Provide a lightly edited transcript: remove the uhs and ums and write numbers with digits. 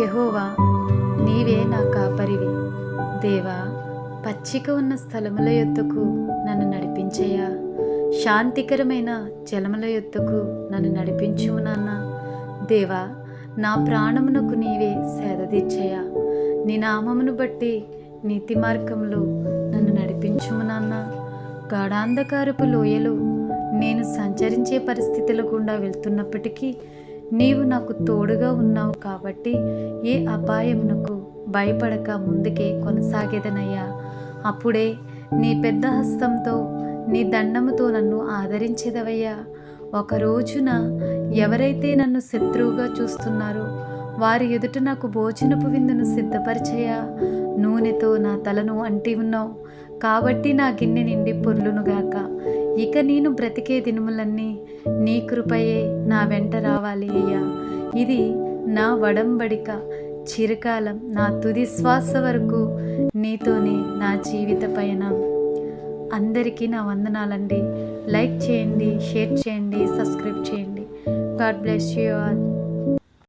యెహోవా, నీవే నా కాపరివి. దేవా, పచ్చిక ఉన్న స్థలముల యొద్దకు నన్ను నడిపించయ్యా. శాంతికరమైన జలముల యొద్దకు నన్ను నడిపించుము నాన్న. దేవా, నా ప్రాణమునకు నీవే సేదదీర్చయ్యా. నీ నామమును బట్టి నీతి మార్గంలో నన్ను నడిపించుము నాన్న. గాఢాంధకారపు లోయలో నేను సంచరించే పరిస్థితుల గుండా వెళ్తున్నప్పటికీ నీవు నాకు తోడుగా ఉన్నావు కాబట్టి ఏ అపాయమునకు భయపడక ముందుకే కొనసాగేదనయ్యా. అప్పుడే నీ పెద్ద హస్తంతో నీ దండముతో నన్ను ఆదరించేదవయ్యా. ఒక రోజున ఎవరైతే నన్ను శత్రువుగా చూస్తున్నారో వారి ఎదుట నాకు భోజనపు విందును సిద్ధపరిచయ్యా. నూనెతో నా తలను అంటి ఉన్నావు కాబట్టి నా గిన్నె నిండి పొర్లునుగాక. ఇక నేను బ్రతికే దినములన్నీ నీ కృపయే నా వెంట రావాలి అయ్యా. ఇది నా వడంబడిక, చిరకాలం నా తుది శ్వాస వరకు నీతోనే నా జీవిత పయనం. అందరికీ నా వందనాలండి. లైక్ చేయండి, షేర్ చేయండి, సబ్స్క్రైబ్ చేయండి. God bless you all.